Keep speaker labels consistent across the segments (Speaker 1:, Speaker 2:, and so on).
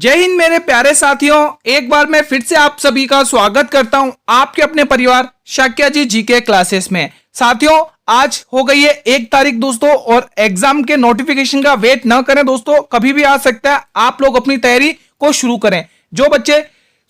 Speaker 1: जय हिंद मेरे प्यारे साथियों, एक बार मैं फिर से आप सभी का स्वागत करता हूं आपके अपने परिवार शाक्या जी जीके क्लासेस में। साथियों, आज हो गई है 1 तारीख दोस्तों, और एग्जाम के नोटिफिकेशन का वेट न करें दोस्तों, कभी भी आ सकता है। आप लोग अपनी तैयारी को शुरू करें। जो बच्चे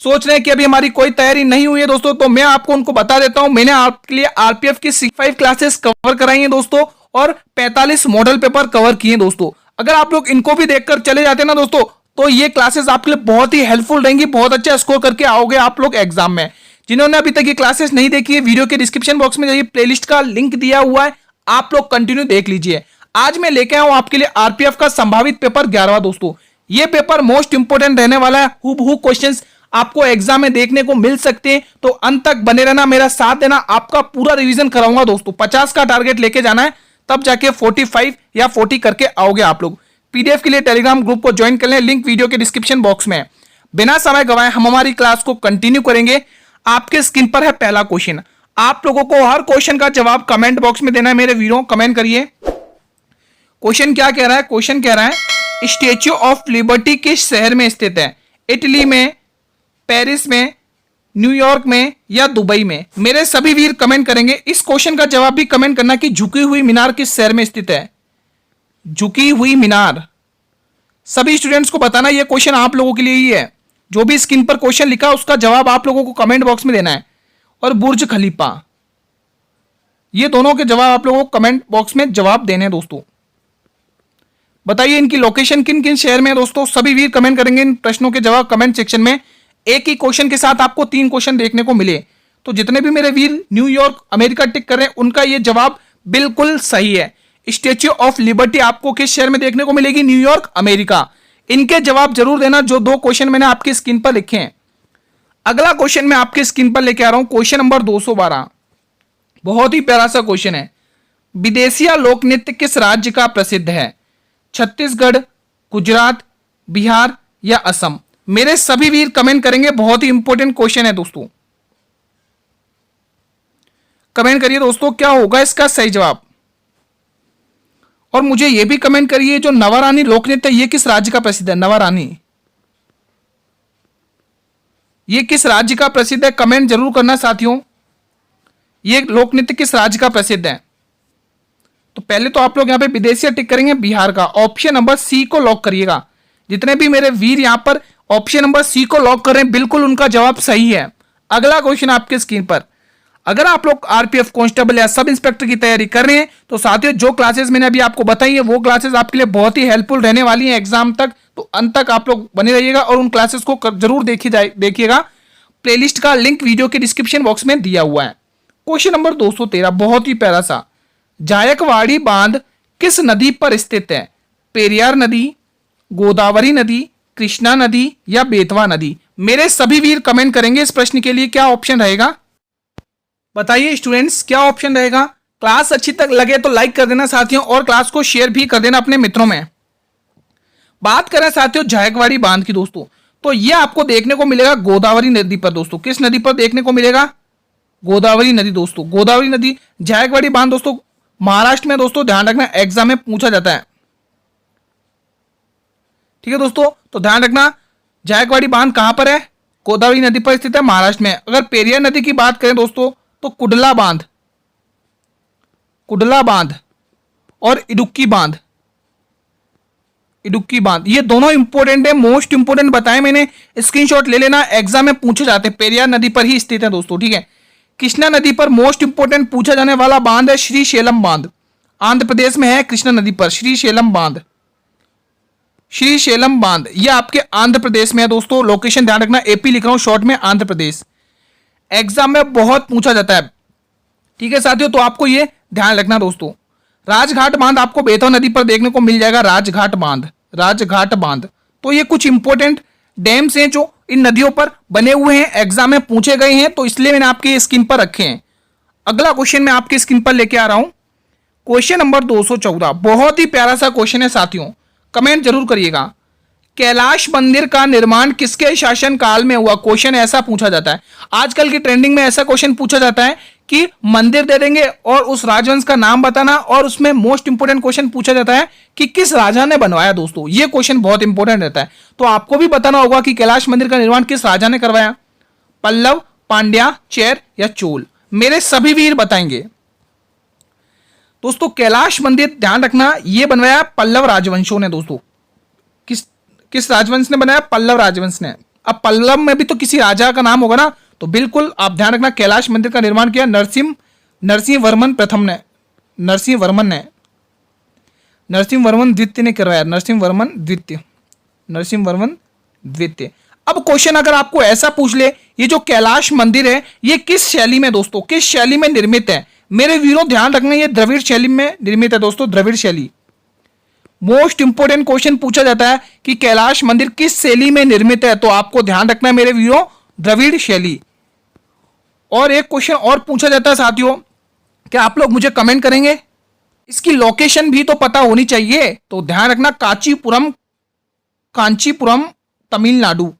Speaker 1: सोच रहे हैं कि अभी हमारी कोई तैयारी नहीं हुई है दोस्तों, तो मैं आपको उनको बता देता हूं। मैंने आपके लिए आरपीएफ की 65 क्लासेस कवर कराई हैं दोस्तों, और 45 मॉडल पेपर कवर किए दोस्तों। अगर आप लोग इनको भी देखकर चले जाते हैं ना दोस्तों, तो ये क्लासेस आपके लिए बहुत ही हेल्पफुल रहेंगी। बहुत अच्छा स्कोर करके आओगे आप लोग एग्जाम में। जिन्होंने अभी तक ये क्लासेस नहीं देखी है, वीडियो के डिस्क्रिप्शन बॉक्स में जाइए, प्लेलिस्ट का लिंक दिया हुआ है, आप लोग कंटिन्यू देख लीजिए। आज मैं लेके आया हूं आपके लिए आरपीएफ का संभावित पेपर 11वां दोस्तों। ये पेपर मोस्ट इंपोर्टेंट रहने वाला है। हूबहू क्वेश्चंस आपको एग्जाम में देखने को मिल सकते हैं, तो अंत तक बने रहना, मेरा साथ देना। आपका पूरा रिवीजन कराऊंगा दोस्तों। 50 का टारगेट लेके जाना है, तब जाके 45 या 40 करके आओगे आप लोग। पीडीएफ के लिए टेलीग्राम ग्रुप को ज्वाइन कर लें, लिंक वीडियो के डिस्क्रिप्शन बॉक्स में। बिना समय गवाए हम हमारी क्लास को कंटिन्यू करेंगे। आपके स्क्रीन पर है पहला क्वेश्चन। आप लोगों को हर क्वेश्चन का जवाब कमेंट बॉक्स में देना है। मेरे वीडियो कमेंट करिए। क्वेश्चन क्या कह रहा है? क्वेश्चन कह रहा है स्टैच्यू ऑफ लिबर्टी किस शहर में स्थित है? इटली में, पेरिस में, न्यूयॉर्क में या दुबई में? मेरे सभी वीर कमेंट करेंगे। इस क्वेश्चन का जवाब भी कमेंट करना कि झुकी हुई मीनार किस शहर में स्थित है। झुकी हुई मीनार, सभी स्टूडेंट्स को बताना। यह क्वेश्चन आप लोगों के लिए ही है। जो भी स्क्रीन पर क्वेश्चन लिखा उसका जवाब आप लोगों को कमेंट बॉक्स में देना है। और बुर्ज खलीफा, ये दोनों के जवाब आप लोगों को कमेंट बॉक्स में जवाब देने हैं दोस्तों। बताइए इनकी लोकेशन किन किन शहर में है दोस्तों। सभी वीर कमेंट करेंगे इन प्रश्नों के जवाब कमेंट सेक्शन में। एक ही क्वेश्चन के साथ आपको 3 क्वेश्चन देखने को मिले, तो जितने भी मेरे वीर न्यूयॉर्क अमेरिका टिक कर रहे हैं, उनका यह जवाब बिल्कुल सही है। स्टैच्यू ऑफ लिबर्टी आपको किस शहर में देखने को मिलेगी? New York America. इनके जवाब जरूर देना जो 2 क्वेश्चन मैंने आपकी स्क्रीन पर लिखे हैं। अगला क्वेश्चन मैं आपके स्क्रीन पर लेके आ रहा हूं, क्वेश्चन नंबर 212। बहुत ही प्यारा सा क्वेश्चन है। विदेशिया लोक नृत्य किस राज्य का प्रसिद्ध है? छत्तीसगढ़, गुजरात, बिहार या असम? मेरे सभी वीर कमेंट करेंगे। बहुत ही इंपॉर्टेंट क्वेश्चन है दोस्तों। कमेंट करिए दोस्तों, क्या होगा इसका सही जवाब। और मुझे यह भी कमेंट करिए, जो नवारानी लोक नृत्य ये किस राज्य का प्रसिद्ध है? नवारानी ये किस राज्य का प्रसिद्ध है? कमेंट जरूर करना साथियों। ये लोक नृत्य किस राज्य का प्रसिद्ध है? तो पहले तो आप लोग यहां पे विदेशी टिक करेंगे, बिहार का। ऑप्शन नंबर सी को लॉक करिएगा। जितने भी मेरे वीर यहां पर ऑप्शन नंबर सी को लॉक कर रहे हैं, बिल्कुल उनका जवाब सही है। अगला क्वेश्चन आपके स्क्रीन पर। अगर आप लोग आरपीएफ कांस्टेबल या सब इंस्पेक्टर की तैयारी कर रहे हैं, तो साथियों जो क्लासेस मैंने अभी आपको बताई है, वो क्लासेस आपके लिए बहुत ही हेल्पफुल रहने वाली हैं एग्जाम तक। तो अंत तक आप लोग बने रहिएगा और उन क्लासेस को जरूर देखिएगा। प्लेलिस्ट का लिंक वीडियो के डिस्क्रिप्शन बॉक्स में दिया हुआ है। क्वेश्चन नंबर 213 बहुत ही प्यारा सा। जायकवाड़ी बांध किस नदी पर स्थित है? पेरियार नदी, गोदावरी नदी, कृष्णा नदी या बेतवा नदी? मेरे सभी वीर कमेंट करेंगे इस प्रश्न के लिए क्या ऑप्शन रहेगा। बताइए स्टूडेंट्स, क्या ऑप्शन रहेगा। क्लास अच्छी तक लगे तो लाइक कर देना साथियों, और क्लास को शेयर भी कर देना अपने मित्रों में। बात करें साथियों जायकवाड़ी बांध की दोस्तों, तो यह आपको देखने को मिलेगा गोदावरी नदी पर दोस्तों। किस नदी पर देखने को मिलेगा? गोदावरी नदी दोस्तों। गोदावरी नदी, जायकवाड़ी बांध दोस्तों महाराष्ट्र में दोस्तों। ध्यान रखना, एग्जाम में पूछा जाता है। ठीक है दोस्तों, तो ध्यान रखना जायकवाड़ी बांध कहां पर है? गोदावरी नदी पर स्थित है, महाराष्ट्र में। अगर पेरियार नदी की बात करें दोस्तों, तो कुडला बांध और इडुक्की बांध, ये दोनों इंपॉर्टेंट है, मोस्ट इंपॉर्टेंट बताए मैंने। स्क्रीनशॉट ले लेना, एग्जाम में पूछे जाते हैं। पेरियार नदी पर ही स्थित है दोस्तों। ठीक है। कृष्णा नदी पर मोस्ट इंपॉर्टेंट पूछा जाने वाला बांध है श्रीशैलम बांध। आंध्र प्रदेश में है कृष्णा नदी पर श्रीशैलम बांध। यह आपके आंध्र प्रदेश में है दोस्तों। लोकेशन ध्यान रखना, एपी लिख रहा हूं शॉर्ट में, आंध्र प्रदेश। एग्जाम में बहुत पूछा जाता है। ठीक है साथियों, तो आपको ये ध्यान रखना दोस्तों। राजघाट बांध आपको बेतवा नदी पर देखने को मिल जाएगा। राजघाट बांध। तो ये कुछ इंपॉर्टेंट डैम्स हैं जो इन नदियों पर बने हुए हैं, एग्जाम में पूछे गए हैं, तो इसलिए मैंने आपके स्क्रीन पर रखे हैं। अगला क्वेश्चन मैं आपके स्क्रीन पर लेके आ रहा हूं, क्वेश्चन नंबर 214। बहुत ही प्यारा सा क्वेश्चन है साथियों, कमेंट जरूर करिएगा। कैलाश मंदिर का निर्माण किसके शासन काल में हुआ? क्वेश्चन ऐसा पूछा जाता है। आजकल की ट्रेंडिंग में ऐसा क्वेश्चन पूछा जाता है कि मंदिर दे देंगे और उस राजवंश का नाम बताना, और उसमें मोस्ट इंपोर्टेंट क्वेश्चन पूछा जाता है कि किस राजा ने बनवाया। दोस्तों ये क्वेश्चन बहुत इंपॉर्टेंट रहता है, तो आपको भी बताना होगा कि कैलाश मंदिर का निर्माण किस राजा ने करवाया, पल्लव, पांड्या, चेर या चोल। मेरे सभी वीर बताएंगे। दोस्तों कैलाश मंदिर ध्यान रखना ये बनवाया पल्लव राजवंशों ने। दोस्तों किस राजवंश ने बनाया? पल्लव राजवंश ने। अब पल्लव में भी तो किसी राजा का नाम होगा ना, तो बिल्कुल आप ध्यान रखना कैलाश मंदिर का निर्माण किया नरसिंह वर्मन प्रथम ने, नरसिंह वर्मन द्वितीय ने करवाया, नरसिंह वर्मन द्वितीय। अब क्वेश्चन अगर आपको ऐसा पूछ ले, ये जो कैलाश मंदिर है ये किस शैली में, दोस्तों किस शैली में निर्मित है? मेरे वीरों ध्यान रखना ये द्रविड़ शैली में निर्मित है। दोस्तों द्रविड़ शैली, मोस्ट इंपोर्टेंट क्वेश्चन पूछा जाता है कि कैलाश मंदिर किस शैली में निर्मित है, तो आपको ध्यान रखना है मेरे वीरों द्रविड़ शैली। और एक क्वेश्चन और पूछा जाता है साथियों, क्या आप लोग मुझे कमेंट करेंगे? इसकी लोकेशन भी तो पता होनी चाहिए, तो ध्यान रखना कांचीपुरम तमिलनाडु।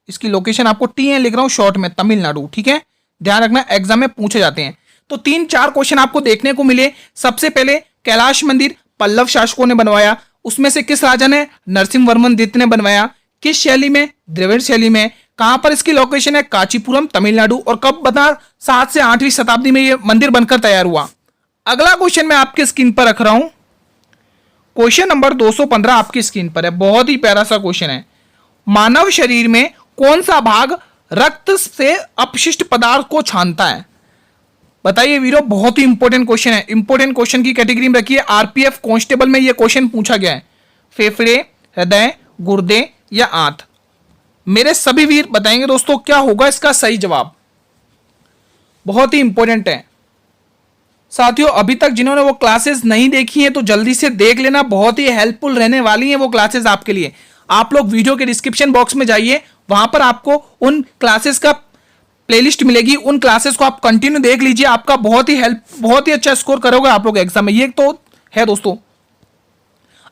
Speaker 1: इसकी लोकेशन आपको TN लिख रहा हूं शॉर्ट में, तमिलनाडु। ठीक है, ध्यान रखना एग्जाम में पूछे जाते हैं। तो 3-4 क्वेश्चन आपको देखने को मिले। सबसे पहले कैलाश मंदिर पल्लव शासकों ने बनवाया, उसमें से किस राजा ने? नरसिंह वर्मन द्वितीय ने बनवाया। किस शैली में? द्रविड़ शैली में। कहां पर इसकी लोकेशन है? कांचीपुरम तमिलनाडु। और कब बता? 7 से 8वीं शताब्दी में यह मंदिर बनकर तैयार हुआ। अगला क्वेश्चन मैं आपके स्क्रीन पर रख रहा हूं, क्वेश्चन नंबर 215 आपकी स्क्रीन पर है। बहुत ही प्यारा सा क्वेश्चन है। मानव शरीर में कौन सा भाग रक्त से अपशिष्ट पदार्थ को छानता है? बताइए वीरो, बहुत ही इंपॉर्टेंट क्वेश्चन है। इंपॉर्टेंट क्वेश्चन की कैटेगरी में रखिए। RPF कांस्टेबल में यह क्वेश्चन पूछा गया है। फेफड़े, हृदय, गुर्दे या आंत? मेरे सभी वीर बताएंगे दोस्तों क्या होगा इसका सही जवाब। बहुत ही इंपॉर्टेंट है साथियों। अभी तक जिन्होंने वो क्लासेस नहीं देखी हैं तो जल्दी से देख लेना, बहुत ही हेल्पफुल रहने वाली हैं वो क्लासेस आपके लिए। आप लोग वीडियो के डिस्क्रिप्शन बॉक्स में जाइए, वहां पर आपको उन क्लासेस का प्लेलिस्ट मिलेगी। उन क्लासेस को आप कंटिन्यू देख लीजिए, आपका बहुत ही अच्छा स्कोर करोगे आप लोग एग्जाम में। ये तो है दोस्तों।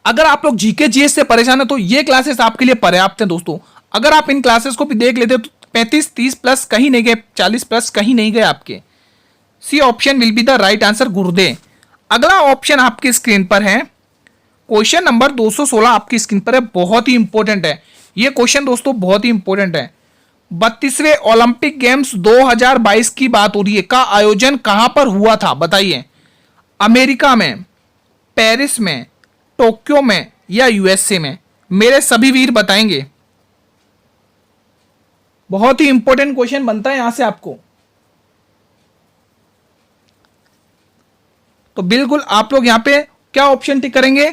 Speaker 1: अगर आप लोग GK GS से परेशान है तो ये क्लासेस आपके लिए पर्याप्त है दोस्तों। अगर आप इन क्लासेस को भी देख लेते तो 35-30 प्लस कहीं नहीं गए, 40 प्लस कहीं नहीं गए आपके। C option will be the right answer, गुर्दे। अगला ऑप्शन आपकी स्क्रीन पर है, क्वेश्चन नंबर 216 आपकी स्क्रीन पर है। बहुत ही इंपॉर्टेंट है ये क्वेश्चन दोस्तों, बहुत ही इंपॉर्टेंट है। 32वें ओलंपिक गेम्स 2022 की बात हो रही है, का आयोजन कहां पर हुआ था? बताइए। अमेरिका में, पेरिस में, टोक्यो में या USA में? मेरे सभी वीर बताएंगे। बहुत ही इंपॉर्टेंट क्वेश्चन बनता है यहां से आपको। तो बिल्कुल आप लोग यहां पे क्या ऑप्शन टिक करेंगे?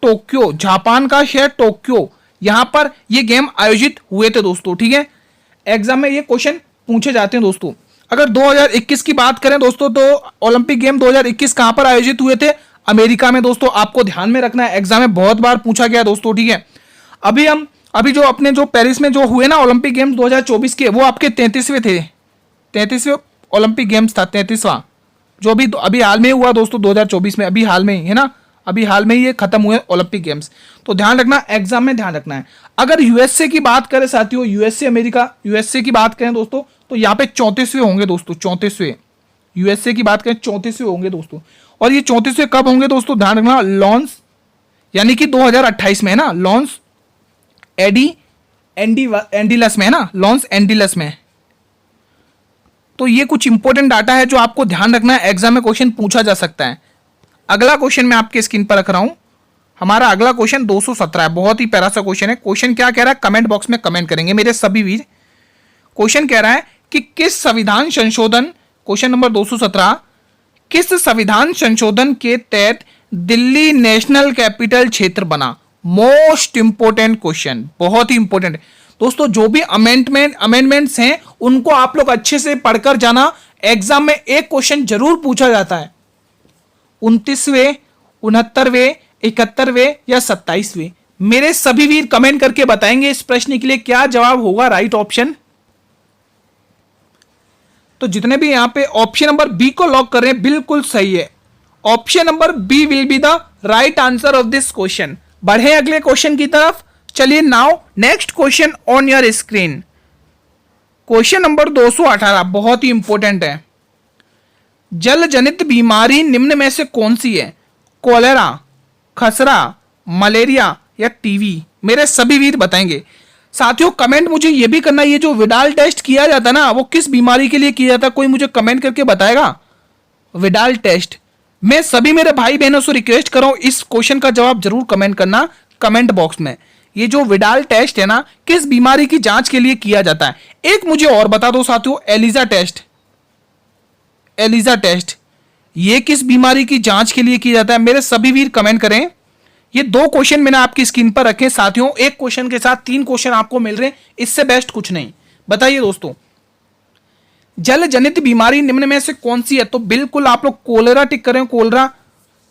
Speaker 1: टोक्यो, जापान का शहर टोक्यो, यहां पर ये गेम आयोजित हुए थे दोस्तों। ठीक है, एग्जाम में ये क्वेश्चन पूछे जाते हैं दोस्तों। अगर 2021 की बात करें दोस्तों तो ओलंपिक गेम 2021 कहां पर आयोजित हुए थे? अमेरिका में दोस्तों। आपको ध्यान में रखना है, एग्जाम में बहुत बार पूछा गया दोस्तों। ठीक है, अभी जो अपने जो पेरिस में जो हुए ना ओलंपिक गेम्स 2024 के, वो आपके 33वें थे। 33वें ओलंपिक गेम्स था, 33वां, जो अभी हाल में हुआ दोस्तों 2024 में। अभी हाल में ही है ना, अभी हाल में ही ये खत्म हुए ओलंपिक गेम्स। तो ध्यान रखना, एग्जाम में ध्यान रखना है। अगर USA की बात करें साथियों, USA की बात करें दोस्तों, तो यहाँ पे 34वें होंगे दोस्तों, 34वें। USA की बात करें 34वें होंगे दोस्तों। और ये 34वें कब होंगे दोस्तों? ध्यान रखना, लॉन्स यानी कि 2028 में है ना, लॉन्स एंडिलस में है ना, लॉन्स एंडिलस में। तो ये कुछ इंपॉर्टेंट डाटा है जो आपको ध्यान रखना है, एग्जाम में क्वेश्चन पूछा जा सकता है। अगला क्वेश्चन मैं आपके स्क्रीन पर रख रहा हूं। हमारा अगला क्वेश्चन 217 है। बहुत ही प्यारा सा क्वेश्चन है। क्वेश्चन क्या कह रहा है कमेंट बॉक्स में कमेंट करेंगे मेरे सभी वीर। क्वेश्चन कह रहा है कि किस संविधान संशोधन, क्वेश्चन नंबर 217, किस संविधान संशोधन के तहत दिल्ली नेशनल कैपिटल क्षेत्र बना? मोस्ट इंपोर्टेंट क्वेश्चन, बहुत ही इंपोर्टेंट दोस्तों। जो भी अमेंडमेंट्स हैं उनको आप लोग अच्छे से पढ़कर जाना, एग्जाम में एक क्वेश्चन जरूर पूछा जाता है। 29वें, 69वें, 71वें या 27वें? मेरे सभी वीर कमेंट करके बताएंगे इस प्रश्न के लिए क्या जवाब होगा राइट ऑप्शन। तो जितने भी यहां पे ऑप्शन नंबर बी को लॉक कर रहे हैं बिल्कुल सही है। Option number B will be the right answer of this question. बढ़े अगले क्वेश्चन की तरफ। चलिए now next question on your screen, question number 218 बहुत ही इंपॉर्टेंट है। जल जनित बीमारी निम्न में से कौन सी है? कोलेरा, खसरा, मलेरिया या टीवी? मेरे सभी वीर बताएंगे। साथियों कमेंट मुझे ये भी करना, ये जो विडाल टेस्ट किया जाता है ना, वो किस बीमारी के लिए किया जाता है? कोई मुझे कमेंट करके बताएगा। विडाल टेस्ट, मैं सभी मेरे भाई बहनों से रिक्वेस्ट कर रहा हूं, इस क्वेश्चन का जवाब जरूर कमेंट करना कमेंट बॉक्स में। ये जो विडाल टेस्ट है ना, किस बीमारी की जांच के लिए किया जाता है? एक मुझे और बता दो साथियों, एलिजा टेस्ट। एलिजा टेस्ट ये किस बीमारी की जांच के लिए किया जाता है? मेरे सभी वीर कमेंट करें। ये दो क्वेश्चन मैंने आपकी स्क्रीन पर रखे साथियों, एक क्वेश्चन के साथ 3 क्वेश्चन आपको मिल रहे हैं, इससे बेस्ट कुछ नहीं। बताइए दोस्तों, जल जनित बीमारी निम्न में से कौन सी है? तो बिल्कुल आप लोग कोलेरा टिक करें, कोलेरा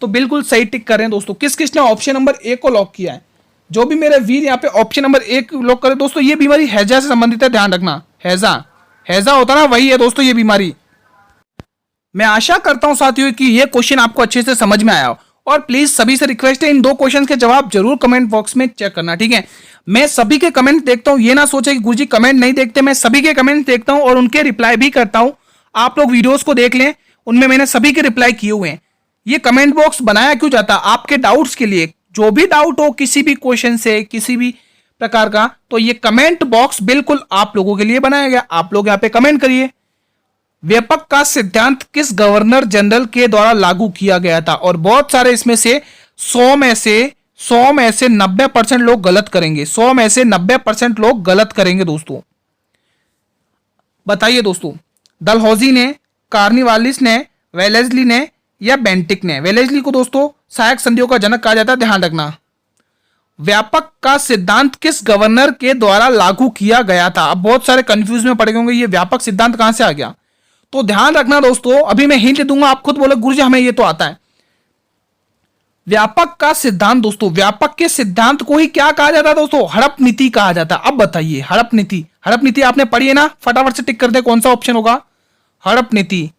Speaker 1: तो बिल्कुल सही टिक कर रहे हैं दोस्तों। किस किसने ऑप्शन नंबर ए को लॉक किया है? जो भी मेरे वीर यहाँ पे ऑप्शन नंबर 1 लॉक करें दोस्तों। ये बीमारी हैजा से संबंधित है, ध्यान रखना। हैजा, हैजा होता ना, वही है दोस्तों ये बीमारी। मैं आशा करता हूं साथियों कि ये क्वेश्चन आपको अच्छे से समझ में आया हो, और प्लीज सभी से रिक्वेस्ट है इन 2 क्वेश्चन के जवाब जरूर कमेंट बॉक्स में चेक करना, ठीक है। मैं सभी के कमेंट देखता हूं, ये ना सोचे कि गुरुजी कमेंट नहीं देखते, मैं सभी के कमेंट देखता हूं और उनके रिप्लाई भी करता हूं। आप लोग वीडियोस को देख लें, उनमें मैंने सभी के रिप्लाई किए हुए हैं। ये कमेंट बॉक्स बनाया क्यों जाता है? आपके डाउट्स के लिए। जो भी डाउट हो किसी भी क्वेश्चन से, किसी भी प्रकार का, तो ये कमेंट बॉक्स बिल्कुल आप लोगों के लिए बनाया गया। आप लोग यहाँ पे कमेंट करिए। व्यापक का सिद्धांत किस गवर्नर जनरल के द्वारा लागू किया गया था? और बहुत सारे इसमें से 100 में से 90% लोग गलत करेंगे। 100 में से 90% लोग गलत करेंगे दोस्तों। बताइए दोस्तों, डलहौजी ने, कार्निवालिस ने, वेलेस्ली ने या बेंटिक ने? वेलेस्ली को दोस्तों सहायक संधियों का जनक कहा जाता है, ध्यान रखना। व्यापक का सिद्धांत किस गवर्नर के द्वारा लागू किया गया था? अब बहुत सारे कंफ्यूज में पड़े होंगे, ये व्यापक सिद्धांत कहां से आ गया? तो ध्यान रखना दोस्तों, अभी मैं हिंट दूंगा, आप खुद बोले गुरुजी हमें ये तो आता है। व्यापक का सिद्धांत दोस्तों, व्यापक के सिद्धांत को ही क्या कहा जाता है दोस्तों? हड़प नीति कहा जाता है। अब बताइए, हड़प नीति, हड़प नीति आपने पढ़ी है ना? फटाफट से टिक कर दे, कौन सा ऑप्शन होगा? हड़प नीति।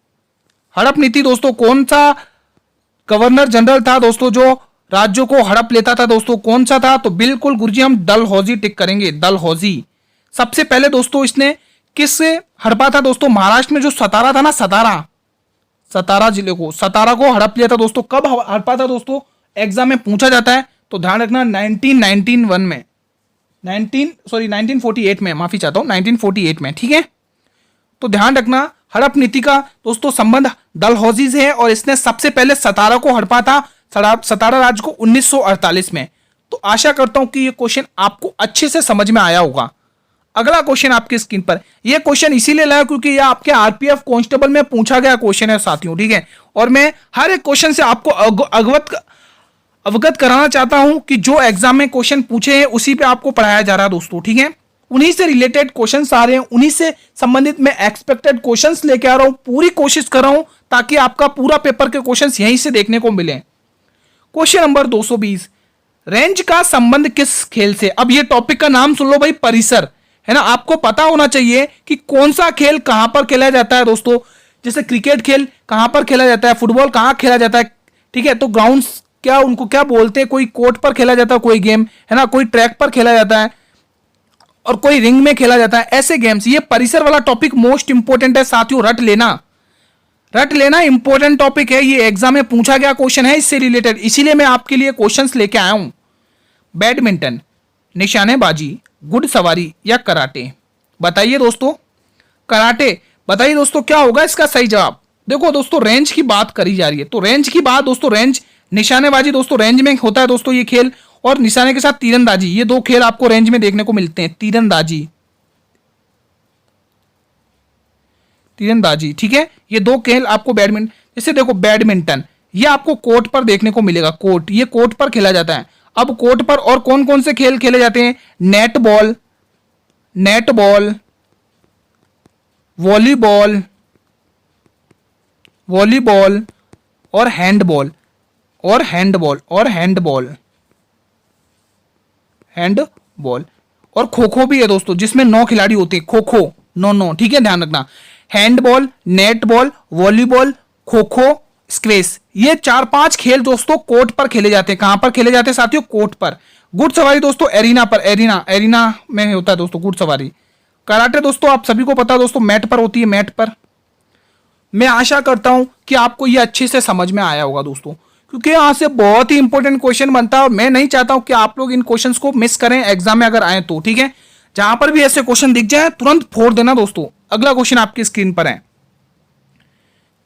Speaker 1: हड़प नीति दोस्तों, कौन सा गवर्नर जनरल था दोस्तों जो राज्यों को हड़प लेता था दोस्तों? कौन सा था? तो बिल्कुल गुरुजी हम डलहौजी टिक करेंगे, डलहौजी। सबसे पहले दोस्तों इसने किससे हड़पा था दोस्तों? महाराष्ट्र में जो सतारा था ना, सतारा जिले को, सतारा को हड़प लिया था दोस्तों। कब हड़पा था दोस्तों? एग्जाम में पूछा जाता है, तो ध्यान रखना 1948 में, 1948 में, माफी चाहता हूं, 1948 में, ठीक है। तो ध्यान रखना, हड़प नीति का दोस्तों संबंध डलहौजी से है, और इसने सबसे पहले सतारा को हड़पा था, सतारा राज्य को 1948 में। तो आशा करता हूं कि ये क्वेश्चन आपको अच्छे से समझ में आया होगा। अगला क्वेश्चन आपकी स्क्रीन पर, यह क्वेश्चन इसीलिए लाया क्योंकि यह आपके आरपीएफ कांस्टेबल में पूछा गया क्वेश्चन है साथियों, ठीक है। और मैं हर एक क्वेश्चन से आपको अवगत कराना चाहता हूं कि जो एग्जाम में क्वेश्चन पूछे हैं उसी पे आपको पढ़ाया जा रहा है दोस्तों, ठीक है। उन्हीं से रिलेटेड क्वेश्चंस आ रहे हैं, उन्हीं से संबंधित मैं एक्सपेक्टेड क्वेश्चंस लेके आ रहा हूं। पूरी कोशिश कर रहा हूं ताकि आपका पूरा पेपर के क्वेश्चंस यहीं से देखने को मिले। क्वेश्चन नंबर 220, रेंज का संबंध किस खेल से? अब ये टॉपिक का नाम सुन लो भाई, परिसर, है ना। आपको पता होना चाहिए कि कौन सा खेल कहां पर खेला जाता है दोस्तों। जैसे क्रिकेट खेल कहां पर खेला जाता है, फुटबॉल कहां खेला जाता है, ठीक है। तो ग्राउंड्स क्या, उनको क्या बोलते हैं? कोई कोर्ट पर खेला जाता है कोई गेम, है ना, कोई ट्रैक पर खेला जाता है, और कोई रिंग में खेला जाता है, ऐसे गेम्स। ये परिसर वाला टॉपिक मोस्ट इंपोर्टेंट है साथियों, रट लेना इंपॉर्टेंट टॉपिक है। ये एग्जाम में पूछा गया क्वेश्चन है इससे रिलेटेड, इसीलिए मैं आपके लिए क्वेश्चंस लेके आया हूं। बैडमिंटन, निशानेबाजी, घुड़सवारी या कराटे? बताइए दोस्तों, कराटे। बताइए दोस्तों क्या होगा इसका सही जवाब? देखो दोस्तों, रेंज की बात करी जा रही है, तो रेंज की बात दोस्तों, रेंज, निशानेबाजी दोस्तों रेंज में होता है दोस्तों ये खेल, और निशाने के साथ तीरंदाजी, ये 2 खेल आपको रेंज में देखने को मिलते हैं। तीरंदाजी, ठीक है। ये 2 खेल आपको बैडमिंटन, जैसे देखो बैडमिंटन, ये आपको कोर्ट पर देखने को मिलेगा, कोर्ट, ये कोर्ट पर खेला जाता है। अब कोर्ट पर और कौन कौन से खेल खेले जाते हैं? नेटबॉल, वॉलीबॉल और हैंडबॉल, और खो खो भी है दोस्तों, जिसमें 9 खिलाड़ी होते हैं। खो खो 9, ठीक है, ध्यान रखना। Handball, netball, volleyball, kho kho squash, ये 4-5 खेल दोस्तों कोर्ट पर खेले जाते हैं। कहां पर खेले जाते हैं साथियों? कोर्ट पर। घुड़सवारी दोस्तों एरिना पर, एरिना में होता है दोस्तों घुड़सवारी। कराटे दोस्तों आप सभी को पता है दोस्तों मैट पर होती है, मैट पर। मैं आशा करता हूं कि आपको ये अच्छे से समझ में आया होगा दोस्तों, क्योंकि यहां से बहुत ही इंपॉर्टेंट क्वेश्चन बनता है और मैं नहीं चाहता हूं कि आप लोग इन क्वेश्चंस को मिस करें एग्जाम में अगर आए तो। ठीक है, जहां पर भी ऐसे क्वेश्चन दिख जाए तुरंत फोड़ देना दोस्तों। अगला क्वेश्चन आपकी स्क्रीन पर है,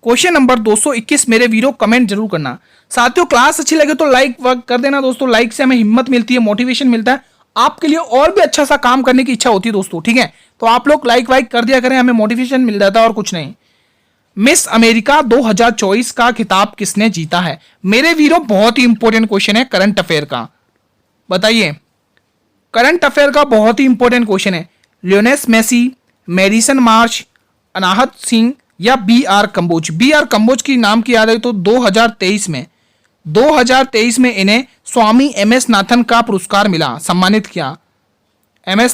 Speaker 1: क्वेश्चन नंबर 221। मेरे वीडियो कमेंट जरूर करना साथियों। क्लास अच्छी लगे तो लाइक कर देना दोस्तों, लाइक से हमें हिम्मत मिलती है, मोटिवेशन मिलता है, आपके लिए और भी अच्छा सा काम करने की इच्छा होती है दोस्तों। ठीक है, तो आप लोग लाइक वाइक कर दिया करें, हमें मोटिवेशन मिल जाता है और कुछ नहीं। मिस अमेरिका 2024 का खिताब किसने जीता है? मेरे वीडियो बहुत ही इंपॉर्टेंट क्वेश्चन है करंट अफेयर का, बताइए। करंट अफेयर का बहुत ही इंपॉर्टेंट क्वेश्चन है। Lionel Messi, Madison Marsh, Anahat Singh या बी.आर. कंबोज। बी.आर. कंबोज की नाम की याद है तो 2023 में इन्हें स्वामी एम.एस. नाथन का पुरस्कार मिला, सम्मानित किया। एम.एस.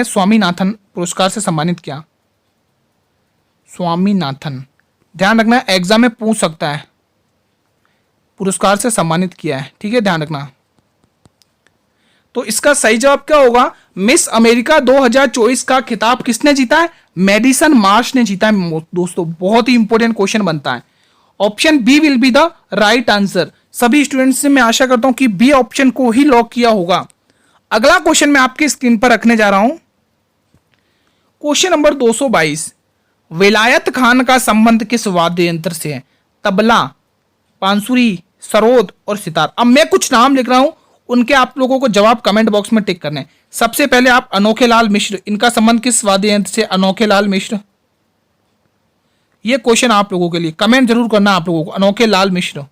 Speaker 1: स्वामीनाथन पुरस्कार से सम्मानित किया। स्वामीनाथन, ध्यान रखना एग्जाम में पूछ सकता है, पुरस्कार से सम्मानित किया है। ठीक है, ध्यान रखना। तो इसका सही जवाब क्या होगा? मिस अमेरिका 2024 का खिताब किसने जीता है? मेडिसन मार्श ने जीता है दोस्तों। बहुत ही इंपॉर्टेंट क्वेश्चन बनता है। Option B will be the right answer. सभी स्टूडेंट्स से मैं आशा करता हूं कि बी ऑप्शन को ही लॉक किया होगा। अगला क्वेश्चन मैं आपकी स्क्रीन पर रखने जा रहा हूं, क्वेश्चन नंबर 222। विलायत खान का संबंध किस वाद्य यंत्र से है? तबला, बांसुरी, सरोद और सितार। अब मैं कुछ नाम लिख रहा हूं, उनके आप लोगों को जवाब कमेंट बॉक्स में टिक करने। सबसे पहले आप अनोखे लाल मिश्र, इनका संबंध किस वाद्य यंत्र से? अनोखे लाल मिश्र। ये क्वेश्चन आप लोगों के लिए, कमेंट जरूर करना आप लोगों को। अनोखे लाल मिश्र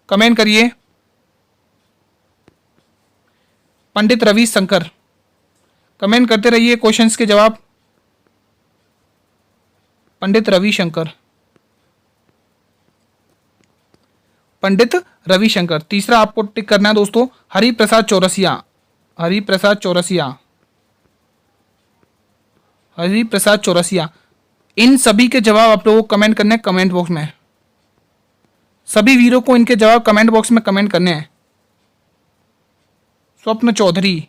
Speaker 1: कमेंट करिए। पंडित रविशंकर, कमेंट करते रहिए क्वेश्चंस के जवाब। पंडित रविशंकर। तीसरा आपको टिक करना है दोस्तों, हरिप्रसाद चौरसिया। इन सभी के जवाब आप लोगों को कमेंट करने हैं कमेंट बॉक्स में। सभी वीरों को इनके जवाब कमेंट बॉक्स में कमेंट करने हैं। स्वप्न चौधरी,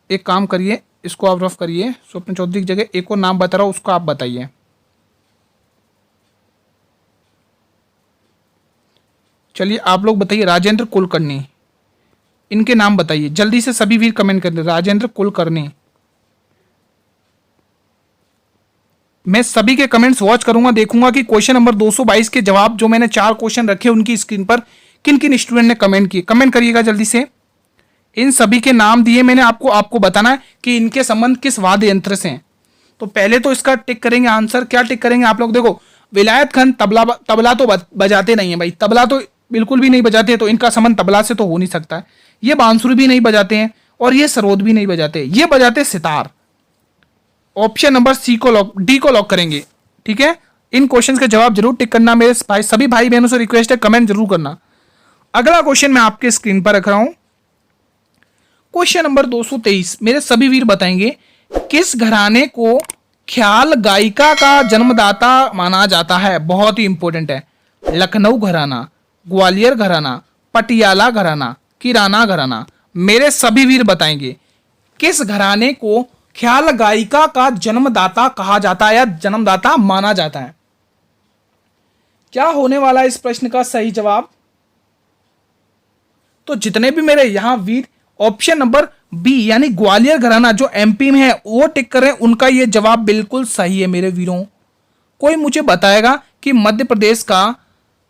Speaker 1: एक काम करिए, इसको आप रफ करिए। स्वप्न चौधरी की जगह एक और नाम बता रहा हूं, उसको आप बताइए। चलिए आप लोग बताइए। राजेंद्र कुलकर्णी, इनके नाम बताइए जल्दी से, सभी वीर कमेंट कर दे। राजेंद्र कुलकर्णी। मैं सभी के कमेंट्स वॉच करूंगा, देखूंगा कि क्वेश्चन नंबर 222 के जवाब जो मैंने 4 क्वेश्चन रखे उनकी स्क्रीन पर किन किन स्टूडेंट ने कमेंट किए। कमेंट करिएगा जल्दी से। इन सभी के नाम दिए मैंने आपको बताना है कि इनके संबंध किस वाद्य यंत्र से हैं। तो पहले तो इसका टिक करेंगे आंसर। क्या टिक करेंगे आप लोग? देखो, विलायत खान तबला तो बजाते नहीं है भाई, तबला तो बिल्कुल भी नहीं बजाते, तो इनका संबंध तबला से तो हो नहीं सकता है। ये बांसुरी भी नहीं बजाते हैं और ये सरोद भी नहीं बजाते, ये बजाते सितार। ऑप्शन नंबर डी को लॉक करेंगे। ठीक है, इन क्वेश्चंस के जवाब जरूर टिक करना। मेरे सभी भाई बहनों से रिक्वेस्ट है, कमेंट जरूर करना। अगला क्वेश्चन मैं आपके स्क्रीन पर रख रहा हूं, क्वेश्चन नंबर 223। मेरे सभी वीर बताएंगे किस घराने को ख्याल गायिका का जन्मदाता माना जाता है? बहुत ही इंपॉर्टेंट है। लखनऊ घराना, ग्वालियर घराना, पटियाला घराना, किराना घराना। मेरे सभी वीर बताएंगे किस घराने को ख्याल गायिका का जन्मदाता कहा जाता है या जन्मदाता माना जाता है? क्या होने वाला है इस प्रश्न का सही जवाब? तो जितने भी मेरे यहां वीर ऑप्शन नंबर बी यानी ग्वालियर घराना जो एमपी में है वो टिक कर रहे हैं, उनका ये जवाब बिल्कुल सही है मेरे वीरों। कोई मुझे बताएगा कि मध्य प्रदेश का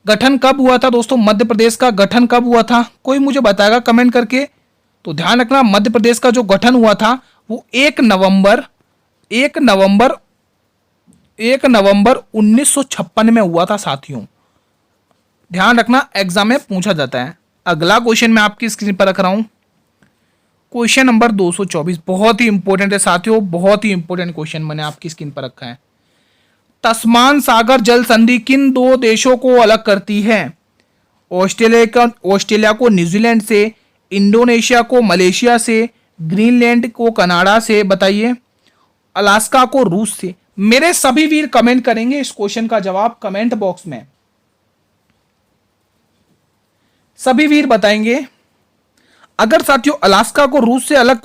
Speaker 1: गठन कब हुआ था दोस्तों? मध्य प्रदेश का गठन कब हुआ था? कोई मुझे बताएगा कमेंट करके। तो ध्यान रखना, मध्य प्रदेश का जो गठन हुआ था वो 1 नवंबर 1956 में हुआ था साथियों। ध्यान रखना, एग्जाम में पूछा जाता है। अगला क्वेश्चन मैं आपकी स्क्रीन पर रख रहा हूं, क्वेश्चन नंबर 224। बहुत ही इंपॉर्टेंट है साथियों, बहुत ही इंपॉर्टेंट क्वेश्चन मैंने आपकी स्क्रीन पर रखा है। तस्मान सागर जल संधि किन 2 देशों को अलग करती है? ऑस्ट्रेलिया को न्यूजीलैंड से, इंडोनेशिया को मलेशिया से, ग्रीनलैंड को कनाडा से, बताइए, अलास्का को रूस से। मेरे सभी वीर कमेंट करेंगे इस क्वेश्चन का जवाब कमेंट बॉक्स में, सभी वीर बताएंगे। अगर साथियों अलास्का को रूस से अलग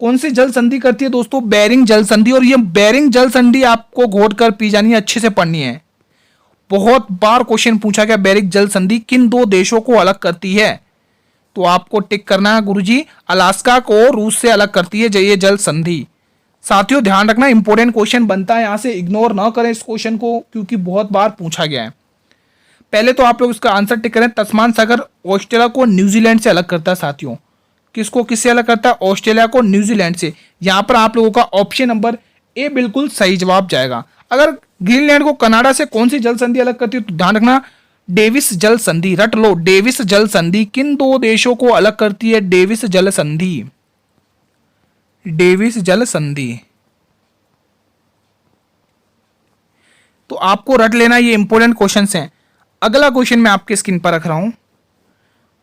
Speaker 1: कौन सी जल संधि करती है दोस्तों? बेरिंग जल संधि। और ये बेरिंग जल संधि आपको घोट कर पी जानी है, अच्छे से पढ़नी है। बहुत बार क्वेश्चन पूछा गया बेरिंग जल संधि किन दो देशों को अलग करती है, तो आपको टिक करना है गुरुजी, अलास्का को रूस से अलग करती है ये जल संधि। साथियों ध्यान रखना, इंपॉर्टेंट क्वेश्चन बनता है, यहां से इग्नोर ना करें इस क्वेश्चन को, क्योंकि बहुत बार पूछा गया है। पहले तो आप लोग इसका आंसर टिक करें। तस्मान सागर ऑस्ट्रेलिया को न्यूजीलैंड से अलग करता है साथियों। किसको किससे अलग करता है? ऑस्ट्रेलिया को न्यूजीलैंड से। यहां पर आप लोगों का ऑप्शन नंबर ए बिल्कुल सही जवाब जाएगा। अगर ग्रीनलैंड को कनाडा से कौन सी जल संधि अलग करती है, तो ध्यान रखना डेविस जल संधि, रट लो, डेविस जल संधि किन दो देशों को अलग करती है? डेविस जल संधि, डेविस जल संधि। तो आपको रट लेना, ये इंपॉर्टेंट क्वेश्चंस हैं। अगला क्वेश्चन मैं आपके स्क्रीन पर रख रहा हूं,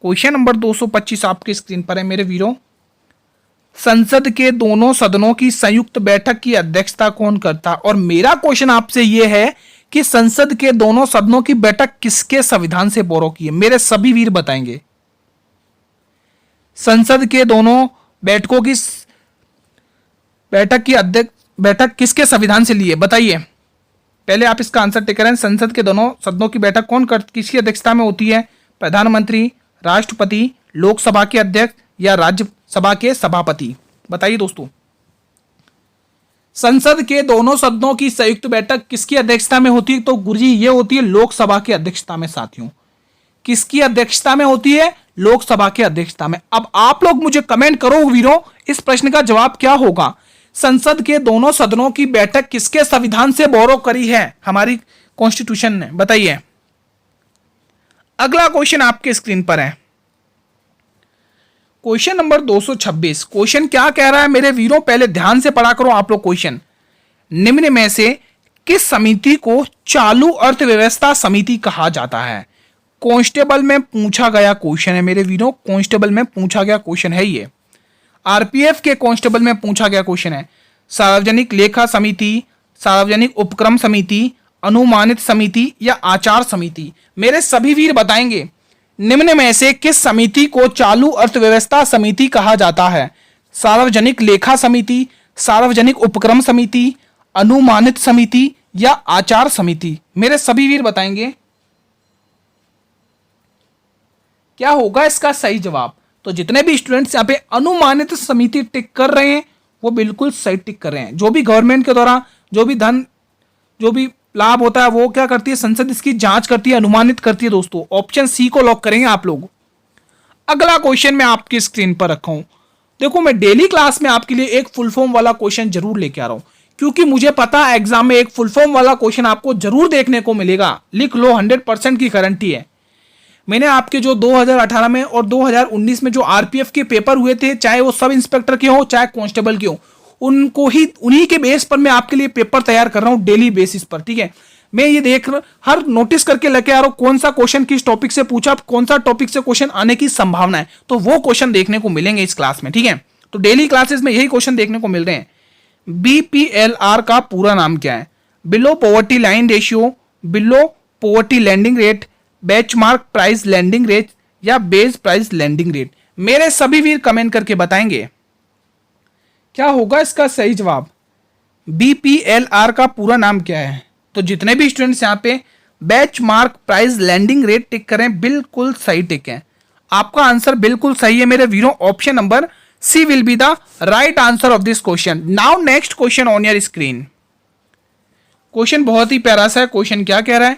Speaker 1: क्वेश्चन नंबर 225 आपके स्क्रीन पर है मेरे वीरों। संसद के दोनों सदनों की संयुक्त बैठक की अध्यक्षता कौन करता? और मेरा क्वेश्चन आपसे यह है कि संसद के दोनों सदनों की बैठक किसके संविधान से बोरो की है? मेरे सभी वीर बताएंगे। संसद के दोनों बैठकों की बैठक किसके संविधान से ली है, बताइए। पहले आप इसका आंसर टिक करें। संसद के दोनों सदनों की बैठक किसकी अध्यक्षता में होती है? प्रधानमंत्री, राष्ट्रपति, लोकसभा के अध्यक्ष या राज्यसभा के सभापति? बताइए दोस्तों। संसद के दोनों सदनों की संयुक्त बैठक किसकी अध्यक्षता में होती है? तो गुरुजी ये होती है लोकसभा की अध्यक्षता में साथियों। किसकी अध्यक्षता में होती है? लोकसभा की अध्यक्षता में। अब आप लोग मुझे कमेंट करो वीरों, इस प्रश्न का जवाब क्या होगा? संसद के दोनों सदनों की बैठक किसके संविधान से बोरो करी है? हमारी कॉन्स्टिट्यूशन ने, बताइए। अगला क्वेश्चन आपके स्क्रीन पर है, क्वेश्चन नंबर 226। क्वेश्चन क्या कह रहा है मेरे वीरों? पहले ध्यान से पढ़ा करो आप लोग क्वेश्चन। निम्न में से किस समिति को चालू अर्थव्यवस्था समिति कहा जाता है? कांस्टेबल में पूछा गया क्वेश्चन है मेरे वीरों, कांस्टेबल में पूछा गया क्वेश्चन है ये। आरपीएफ के कांस्टेबल में पूछा गया क्वेश्चन है। सार्वजनिक लेखा समिति, सार्वजनिक उपक्रम समिति, अनुमानित समिति या आचार समिति? मेरे सभी वीर बताएंगे निम्न में से किस समिति को चालू अर्थव्यवस्था समिति कहा जाता है? सार्वजनिक लेखा समिति, सार्वजनिक उपक्रम समिति, अनुमानित समिति या आचार समिति? मेरे सभी वीर बताएंगे क्या होगा इसका सही जवाब। तो जितने भी स्टूडेंट्स यहाँ पे अनुमानित समिति टिक कर रहे हैं वो बिल्कुल सही टिक कर रहे हैं। जो भी गवर्नमेंट के द्वारा जो भी लाभ होता है वो क्या करती है? संसद इसकी जांच करती है, अनुमानित करती है दोस्तों। ऑप्शन सी को लॉक करेंगे आप लोग। अगला क्वेश्चन मैं आपकी स्क्रीन पर रखा हूं। देखो मैं डेली क्लास में आपके लिए एक फुल फॉर्म वाला क्वेश्चन जरूर लेके आ रहा हूं, क्योंकि मुझे पता है एग्जाम में एक फुल फॉर्म वाला क्वेश्चन आपको जरूर देखने को मिलेगा। लिख लो, 100% की गारंटी है। मैंने आपके जो 2018 में और 2019 में जो आरपीएफ के पेपर हुए थे, चाहे वो सब इंस्पेक्टर के हो चाहे कांस्टेबल के हो, उन्हीं के बेस पर मैं आपके लिए पेपर तैयार कर रहा हूं डेली बेसिस पर। ठीक है, मैं ये हर नोटिस करके लेके आ रहा हूं कौन सा क्वेश्चन किस टॉपिक से पूछा, कौन सा टॉपिक से क्वेश्चन आने की संभावना है, तो वो क्वेश्चन देखने को मिलेंगे इस क्लास में। ठीक है, तो डेली क्लासेस में यही क्वेश्चन देखने को मिल रहे हैं। बीपीएलआर का पूरा नाम क्या है? Below poverty line ratio, below poverty landing rate, benchmark price landing rate या बेस प्राइस लैंडिंग रेट? मेरे सभी वीर कमेंट करके बताएंगे क्या होगा इसका सही जवाब। बीपीएलआर का पूरा नाम क्या है? तो जितने भी स्टूडेंट्स यहाँ पे बेंचमार्क प्राइस लैंडिंग रेट टिक करें, बिल्कुल सही टिक है। आपका आंसर बिल्कुल सही है मेरे वीरों। Option number C will be the right answer of this question. Now next question on your screen. Question बहुत ही प्यारा सा है। क्वेश्चन क्या कह रहा है?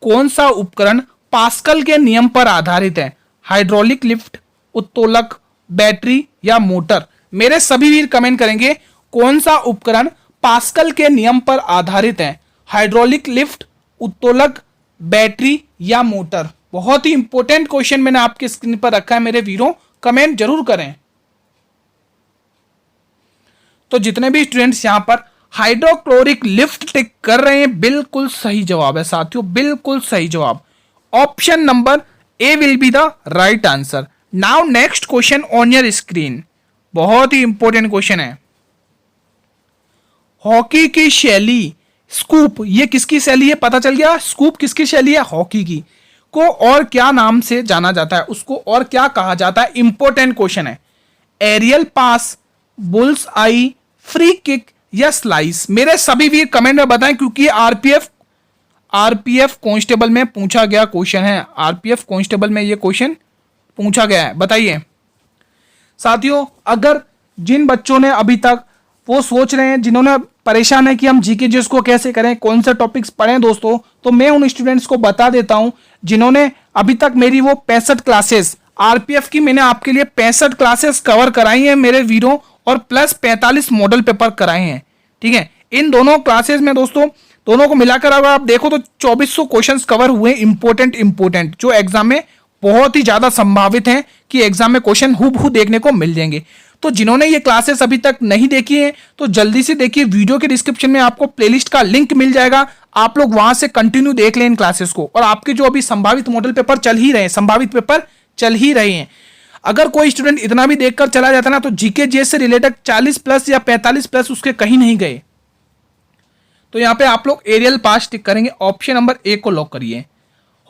Speaker 1: कौन सा उपकरण पास्कल के नियम पर आधारित है? हाइड्रोलिक लिफ्ट, उत्तोलक, बैटरी या मोटर? मेरे सभी वीर कमेंट करेंगे कौन सा उपकरण पास्कल के नियम पर आधारित है? हाइड्रोलिक लिफ्ट, उत्तोलक, बैटरी या मोटर? बहुत ही इंपॉर्टेंट क्वेश्चन मैंने आपके स्क्रीन पर रखा है मेरे वीरों, कमेंट जरूर करें। तो जितने भी स्टूडेंट्स यहां पर हाइड्रोक्लोरिक लिफ्ट टिक कर रहे हैं, बिल्कुल सही जवाब है साथियों, बिल्कुल सही जवाब। Option number A will be the right answer. Now next question on your screen, बहुत ही इंपॉर्टेंट क्वेश्चन है। हॉकी की शैली स्कूप, ये किसकी शैली है? पता चल गया, स्कूप किसकी शैली है? हॉकी की। को और क्या नाम से जाना जाता है? उसको और क्या कहा जाता है? इंपॉर्टेंट क्वेश्चन है। एरियल पास, बुल्स आई, फ्री किक या स्लाइस? मेरे सभी वीर कमेंट में बताएं, क्योंकि आरपीएफ कांस्टेबल में पूछा गया क्वेश्चन है। आरपीएफ कांस्टेबल में ये क्वेश्चन पूछा गया है, बताइए साथियों। अगर जिन बच्चों ने अभी तक वो सोच रहे हैं, जिन्होंने परेशान है कि हम जीके जीएस को कैसे करें, कौन से टॉपिक्स पढ़ें दोस्तों, तो मैं उन स्टूडेंट्स को बता देता हूं जिन्होंने अभी तक मेरी वो 65 क्लासेस आरपीएफ की, मैंने आपके लिए 65 क्लासेस कवर कराई हैं मेरे वीरों, और प्लस 45 मॉडल पेपर कराए हैं। ठीक है, इन दोनों क्लासेस में दोस्तों, दोनों को मिलाकर अगर आप देखो तो 2400 क्वेश्चंस कवर हुए, इंपॉर्टेंट जो एग्जाम में बहुत ही ज्यादा संभावित हैं कि एग्जाम में क्वेश्चन हूबहू देखने को मिल जाएंगे। तो जिन्होंने ये क्लासेस अभी तक नहीं देखी है तो जल्दी से देखिए, वीडियो के डिस्क्रिप्शन में आपको प्लेलिस्ट का लिंक मिल जाएगा, आप लोग वहां से कंटिन्यू देख लें इन क्लासेस को। और आपके जो अभी संभावित मॉडल पेपर चल ही रहे हैं, संभावित पेपर चल ही रहे हैं, अगर कोई स्टूडेंट इतना भी देखकर चला जाता ना, तो जीके जीएस से रिलेटेड 40 प्लस या 45 प्लस उसके कहीं नहीं गए। तो यहां पे आप लोग एरियल पास टिक करेंगे, ऑप्शन नंबर ए को लॉक करिए।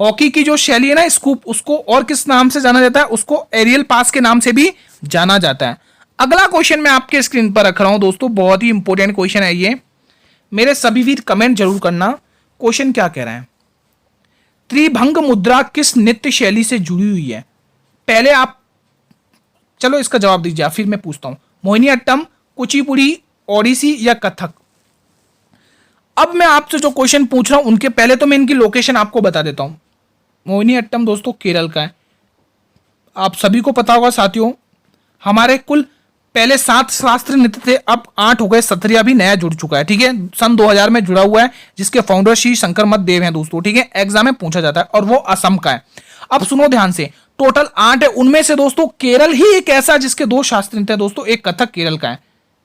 Speaker 1: हॉकी की जो शैली है ना स्कूप, उसको और किस नाम से जाना जाता है? उसको एरियल पास के नाम से भी जाना जाता है। अगला क्वेश्चन मैं आपके स्क्रीन पर रख रहा हूं दोस्तों, बहुत ही इंपॉर्टेंट क्वेश्चन है ये। मेरे सभी वीर कमेंट जरूर करना, क्वेश्चन क्या कह रहा है। त्रिभंग मुद्रा किस नृत्य शैली से जुड़ी हुई है? पहले आप चलो इसका जवाब दीजिए, फिर मैं पूछता हूं। मोहिनीअट्टम, कुचिपुड़ी, ओडिसी या कथक? अब मैं आपसे जो क्वेश्चन पूछ रहा हूं उनके पहले तो मैं इनकी लोकेशन आपको बता देता हूं। मोहिनीअट्टम दोस्तों केरल का है, आप सभी को पता होगा साथियों। हमारे कुल पहले 7 शास्त्रीय नृत्य थे, अब 8 हो गए, 17 भी नया जुड़ चुका है। ठीक है, सन 2000 में जुड़ा हुआ है, जिसके फाउंडर श्री शंकर मत देव हैं दोस्तों। ठीक है, एग्जाम में पूछा जाता है और वो असम का है। अब सुनो ध्यान से, टोटल 8 है, उनमें से दोस्तों केरल ही एक ऐसा है जिसके 2 शास्त्रीय नृत्य दोस्तों, एक कथक केरल का है।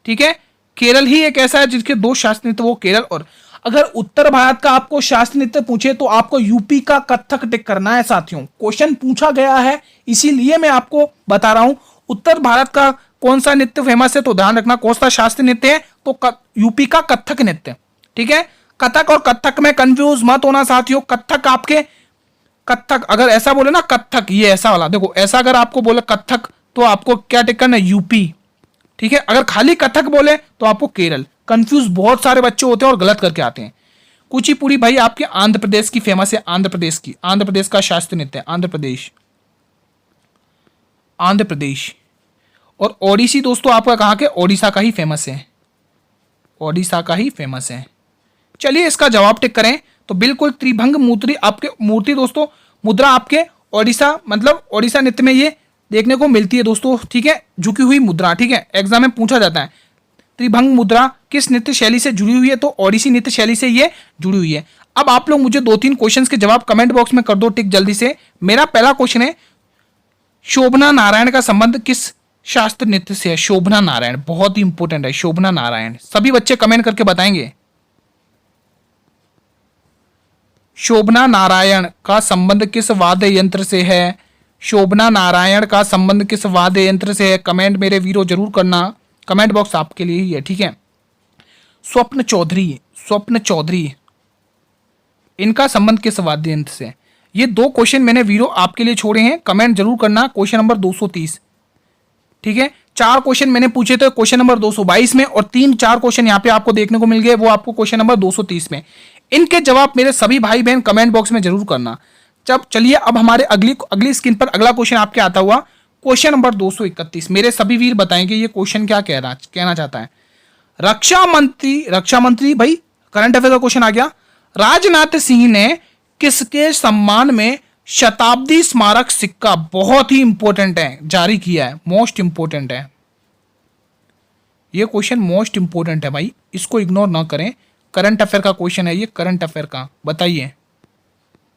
Speaker 1: ठीक है, केरल ही एक ऐसा है जिसके 2 शास्त्रीय नृत्य, वो केरल। और अगर उत्तर भारत का आपको शास्त्रीय नृत्य पूछे तो आपको यूपी का कथक टिक करना है साथियों। क्वेश्चन पूछा गया है, इसीलिए मैं आपको बता रहा हूं उत्तर भारत का कौन सा नृत्य फेमस है, तो ध्यान रखना कौन सा शास्त्रीय नृत्य है, तो यूपी का कथक नृत्य। ठीक है, कथक और कथक में कंफ्यूज मत होना साथियों। कथक आपके कथक अगर ऐसा बोले ना, कथक ये ऐसा वाला, देखो ऐसा अगर आपको बोले कथक तो आपको क्या टिक करना है? यूपी। ठीक है, अगर खाली कथक बोले तो आपको केरल। कंफ्यूज बहुत सारे बच्चे होते हैं और गलत करके आते हैं। कुचिपुड़ी भाई आपके आंध्र प्रदेश की फेमस है, आंध्र प्रदेश का शास्त्रीय नृत्य है, आंध्र प्रदेश। और ओडिसी दोस्तों आपका कहाँ के? ओडिशा का ही फेमस है, ओडिशा का ही फेमस है। चलिए इसका जवाब टिक करें तो बिल्कुल त्रिभंग मूर्ति आपके मूर्ति दोस्तों, मुद्रा आपके ओडिशा, मतलब ओडिशा नृत्य में ये देखने को मिलती है दोस्तों। ठीक है, झुकी हुई मुद्रा। ठीक है, एग्जाम में पूछा जाता है त्रिभंग मुद्रा किस नृत्य शैली से जुड़ी हुई है, तो ओडिसी नृत्य शैली से ये जुड़ी हुई है। अब आप लोग मुझे 2-3 क्वेश्चंस के जवाब कमेंट बॉक्स में कर दो टिक जल्दी से। मेरा पहला क्वेश्चन है, शोभना नारायण का संबंध किस शास्त्र नृत्य से है? शोभना नारायण बहुत ही इंपॉर्टेंट है, शोभना नारायण। सभी बच्चे कमेंट करके बताएंगे शोभना नारायण का संबंध किस वाद्य यंत्र से है? शोभना नारायण का संबंध किस वाद्य यंत्र से है? कमेंट मेरे वीरों जरूर करना, कमेंट बॉक्स आपके लिए ही है। ठीक है, स्वप्न चौधरी इनका संबंध किस वाद्य यंत्र से? ये 2 क्वेश्चन मैंने वीरों आपके लिए छोड़े हैं, कमेंट जरूर करना। Question number 230। ठीक है, 4 क्वेश्चन मैंने पूछे थे क्वेश्चन नंबर 222 में, और 3-4 क्वेश्चन यहाँ पे आपको देखने को मिल गए, वो आपको क्वेश्चन नंबर 230 में। इनके जवाब मेरे सभी भाई बहन कमेंट बॉक्स में जरूर करना। जब चलिए अब हमारे अगली स्क्रीन पर अगला क्वेश्चन आपके आता हुआ, क्वेश्चन नंबर 231। मेरे सभी वीर बताएंगे ये क्वेश्चन क्या कहना चाहता है। रक्षा मंत्री भाई करंट अफेयर का क्वेश्चन आ गया। राजनाथ सिंह ने किसके सम्मान में शताब्दी स्मारक सिक्का, बहुत ही इंपॉर्टेंट है, जारी किया है? मोस्ट इंपॉर्टेंट है ये क्वेश्चन, मोस्ट इंपॉर्टेंट है भाई, इसको इग्नोर ना करें। करंट अफेयर का क्वेश्चन है ये, करंट अफेयर का, बताइए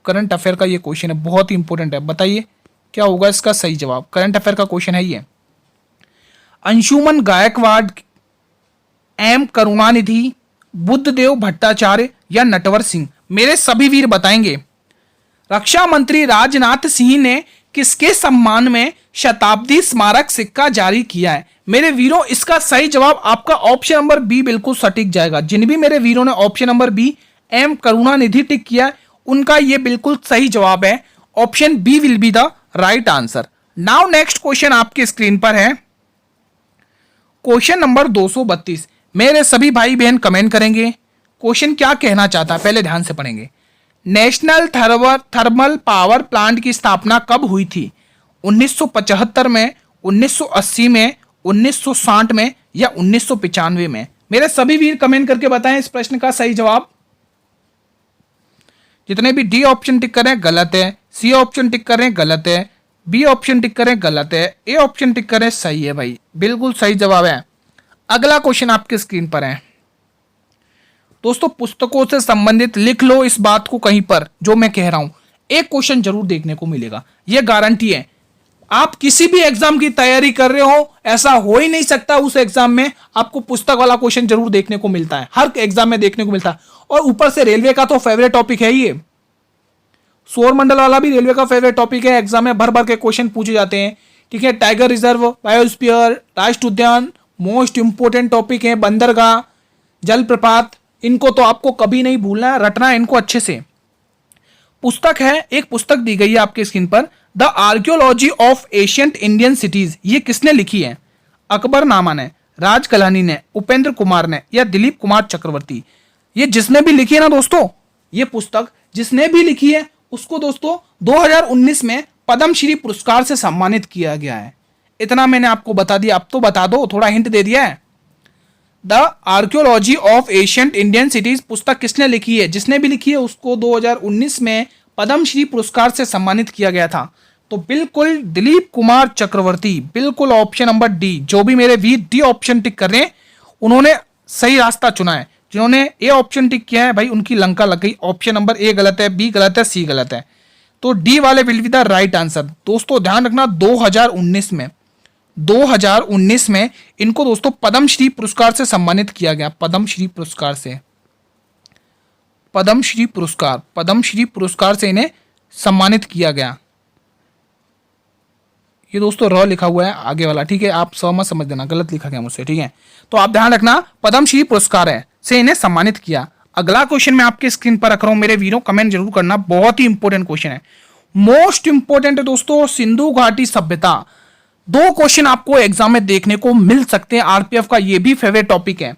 Speaker 1: करंट अफेयर का ये क्वेश्चन है, बहुत ही इंपॉर्टेंट है। बताइए क्या होगा इसका सही जवाब? करंट अफेयर का क्वेश्चन है ये। अंशुमन गायकवाड़, एम करुणानिधि, बुद्धदेव भट्टाचार्य या नटवर सिंह? मेरे सभी वीर बताएंगे। रक्षा मंत्री राजनाथ सिंह ने किसके सम्मान में शताब्दी स्मारक सिक्का जारी किया है? मेरे वीरों, इसका सही जवाब आपका ऑप्शन नंबर बी बिल्कुल सटीक जाएगा। जिन भी मेरे वीरों ने option number B M Karunanidhi tick किया है, उनका ये बिल्कुल सही जवाब है। Option B will be the right answer. Now next question आपकी स्क्रीन पर है, क्वेश्चन नंबर 232। मेरे सभी भाई बहन कमेंट करेंगे क्वेश्चन क्या कहना चाहता है, पहले ध्यान से पढ़ेंगे। नेशनल थर्मल पावर प्लांट की स्थापना कब हुई थी? 1975 में, 1980 में, 1960 में या 1995 में? मेरे सभी वीर कमेंट करके बताएं इस प्रश्न का सही जवाब। जितने भी डी ऑप्शन टिक करें गलत है, सी ऑप्शन टिक करें गलत है, बी ऑप्शन टिक करें गलत है, ए ऑप्शन टिक करें सही है भाई, बिल्कुल सही जवाब है। अगला क्वेश्चन आपकी स्क्रीन पर है दोस्तों, पुस्तकों से संबंधित लिख लो इस बात को कहीं पर जो मैं कह रहा हूं, एक क्वेश्चन जरूर देखने को मिलेगा, यह गारंटी है। आप किसी भी एग्जाम की तैयारी कर रहे हो, ऐसा हो ही नहीं सकता उस एग्जाम में आपको पुस्तक वाला क्वेश्चन जरूर देखने को मिलता है, हर एग्जाम में देखने को मिलता है। और ऊपर से रेलवे का तो फेवरेट टॉपिक है ये, सौर मंडल वाला भी रेलवे का फेवरेट टॉपिक है, एग्जाम में भर भर के क्वेश्चन पूछे जाते हैं। ठीक है, टाइगर रिजर्व, बायोस्फीयर, राष्ट्रीय उद्यान, मोस्ट इंपोर्टेंट टॉपिक है, बंदरगाह, जलप्रपात, इनको तो आपको कभी नहीं भूलना है, रटना है इनको अच्छे से। पुस्तक है, एक पुस्तक दी गई है आपके स्क्रीन पर, the archaeology of ancient Indian cities. ये किसने लिखी है? अकबर नामा ने, राज कल्हानी ने, उपेंद्र कुमार ने या दिलीप कुमार चक्रवर्ती? ये जिसने भी लिखी है ना दोस्तों, ये पुस्तक जिसने भी लिखी है उसको दोस्तों 2019 में पद्मश्री पुरस्कार से सम्मानित किया गया है। इतना मैंने आपको बता दिया, अब तो बता दो, थोड़ा हिंट दे दिया है। The archaeology of ancient Indian cities पुस्तक किसने लिखी है? जिसने भी लिखी है उसको 2019 में पद्मश्री पुरस्कार से सम्मानित किया गया था। तो बिल्कुल दिलीप कुमार चक्रवर्ती, बिल्कुल ऑप्शन नंबर डी। जो भी मेरे वीर डी ऑप्शन टिक कर रहे हैं उन्होंने सही रास्ता चुना है। जिन्होंने ए ऑप्शन टिक किया है भाई उनकी लंका लग गई। ऑप्शन नंबर ए गलत है, बी गलत है, सी गलत है, तो डी वाले will be the right answer. दोस्तों ध्यान रखना 2019 में इनको दोस्तों पद्मश्री पुरस्कार से सम्मानित किया गया, पद्मश्री पुरस्कार से, पद्मश्री पुरस्कार से इन्हें सम्मानित किया गया। ये दोस्तों र लिखा हुआ है आगे वाला, ठीक है, आप मत समझ देना, गलत लिखा गया मुझसे, ठीक है। तो आप ध्यान रखना पद्मश्री पुरस्कार है से इन्हें सम्मानित किया। अगला क्वेश्चन मैं आपके स्क्रीन पर रख रहा हूं, मेरे वीरों कमेंट जरूर करना, बहुत ही इंपॉर्टेंट क्वेश्चन है, मोस्ट इंपॉर्टेंट है दोस्तों। सिंधु घाटी सभ्यता, 2 क्वेश्चन आपको एग्जाम में देखने को मिल सकते हैं, आरपीएफ का ये भी फेवरेट टॉपिक है।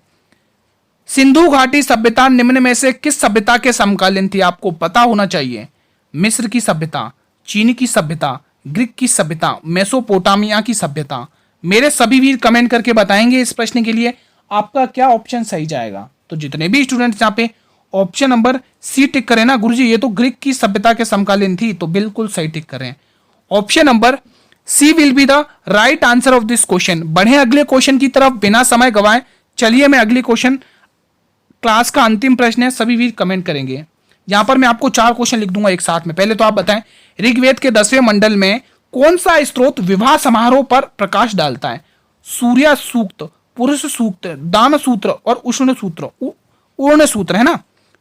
Speaker 1: सिंधु घाटी सभ्यता निम्न में से किस सभ्यता के समकालीन थी? आपको पता होना चाहिए। मिस्र की सभ्यता, चीन की सभ्यता, ग्रीक की सभ्यता, मेसोपोटामिया की सभ्यता? मेरे सभी वीर कमेंट करके बताएंगे इस प्रश्न के लिए आपका क्या ऑप्शन सही जाएगा। तो जितने भी स्टूडेंट्स यहाँ पे ऑप्शन नंबर सी टिक करें ना, गुरुजी ये तो ग्रीक की सभ्यता के समकालीन थी, तो बिल्कुल सही टिक करें। Option number C will be the right answer of this question. बढ़े अगले क्वेश्चन की तरफ बिना समय गवाए। चलिए मैं अगले क्वेश्चन, क्लास का अंतिम प्रश्न है, सभी वीर कमेंट करेंगे। यहां पर मैं आपको 4 क्वेश्चन लिख दूंगा एक साथ में। पहले तो आप बताएं, ऋग्वेद के 10वें मंडल में कौन सा स्त्रोत विवाह समारोह पर प्रकाश डालता है? सूर्य सूक्त, पुरुष सूक्त, दान सूत्र और उष्ण सूत्र, उर्ण सूत्र, है ना।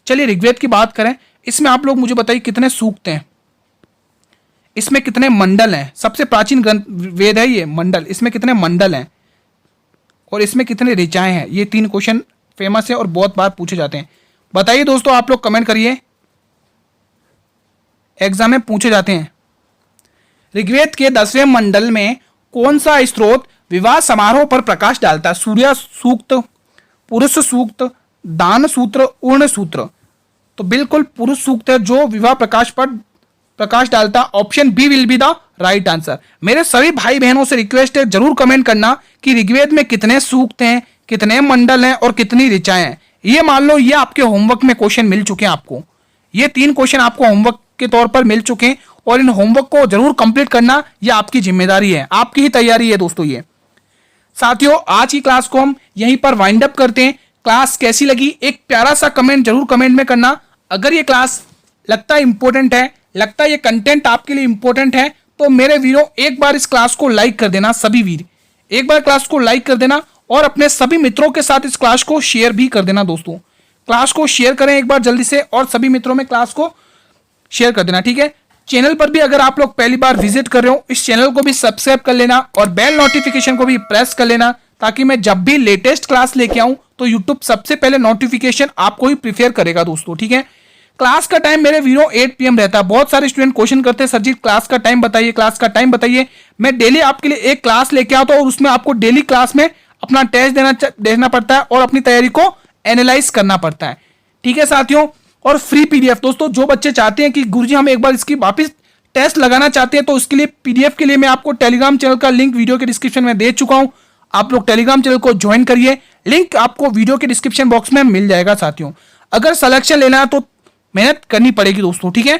Speaker 1: चलिए ऋग्वेद की बात करें, इसमें आप लोग मुझे बताइए कितने सूक्त हैं, इसमें कितने मंडल हैं? सबसे प्राचीन ग्रंथ वेद है ये मंडल, इसमें कितने मंडल हैं और इसमें कितने ऋचाएं हैं? ये 3 क्वेश्चन फेमस है और बहुत बार पूछे जाते हैं। बताइए दोस्तों, आप लोग कमेंट करिए, एग्जाम में पूछे जाते हैं। ऋग्वेद के 10वें मंडल में कौन सा स्त्रोत विवाह समारोह पर प्रकाश डालता है? सूर्य सूक्त, पुरुष सूक्त, दान सूत्र, उर्ण सूत्र? तो बिल्कुल पुरुष सूक्त है जो विवाह प्रकाश पर प्रकाश डालता। Option B will be the right answer. मेरे सभी भाई बहनों से रिक्वेस्ट है, जरूर कमेंट करना कि ऋग्वेद में कितने सूक्त हैं, कितने मंडल हैं और कितनी ऋचाएं हैं। ये मान लो ये आपके होमवर्क में क्वेश्चन मिल चुके हैं आपको, ये 3 क्वेश्चन आपको होमवर्क के तौर पर मिल चुके हैं और इन होमवर्क को जरूर कंप्लीट करना, ये आपकी जिम्मेदारी है, आपकी ही तैयारी है दोस्तों। ये साथियों आज की क्लास को हम यहीं पर वाइंड अप करते हैं। क्लास कैसी लगी एक प्यारा सा कमेंट जरूर कमेंट में करना। अगर ये क्लास लगता है इंपॉर्टेंट है, लगता है ये कंटेंट आपके लिए इंपॉर्टेंट है, तो मेरे वीरों एक बार इस क्लास को लाइक कर देना। सभी वीर एक बार क्लास को लाइक कर देना और अपने सभी मित्रों के साथ इस क्लास को शेयर भी कर देना। दोस्तों क्लास को शेयर करें एक बार जल्दी से और सभी मित्रों में क्लास को शेयर कर देना, ठीक है। चैनल पर भी अगर आप लोग पहली बार विजिट कर रहे हो, इस चैनल को भी सब्सक्राइब कर लेना और बेल नोटिफिकेशन को भी प्रेस कर लेना, ताकि मैं जब भी लेटेस्ट क्लास लेके आऊं तो यूट्यूब सबसे पहले नोटिफिकेशन आपको ही प्रिफेयर करेगा दोस्तों, ठीक है। क्लास का टाइम मेरे वीडियो 8 PM रहता है। बहुत सारे स्टूडेंट क्वेश्चन करते हैं सर जी क्लास का टाइम बताइए, क्लास का टाइम बताइए। मैं डेली आपके लिए एक क्लास लेके आता हूं और उसमें आपको डेली क्लास में अपना टेस्ट देना पड़ता है और अपनी तैयारी को एनालाइज करना पड़ता है, ठीक है साथियों। और फ्री पीडीएफ दोस्तों, जो बच्चे चाहते हैं कि गुरुजी हम एक बार इसकी वापस टेस्ट लगाना चाहते हैं, तो उसके लिए पीडीएफ के लिए मैं आपको टेलीग्राम चैनल का लिंक वीडियो के डिस्क्रिप्शन में दे चुका हूं। आप लोग टेलीग्राम चैनल को ज्वाइन करिए, लिंक आपको वीडियो के डिस्क्रिप्शन बॉक्स में मिल जाएगा साथियों। अगर सिलेक्शन लेना है तो मेहनत करनी पड़ेगी दोस्तों, ठीक है।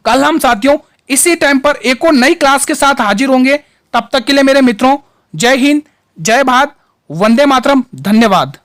Speaker 1: कल हम साथियों इसी टाइम पर एक और नई क्लास के साथ हाजिर होंगे। तब तक के लिए मेरे मित्रों, जय हिंद, जय भारत, वंदे मातरम, धन्यवाद।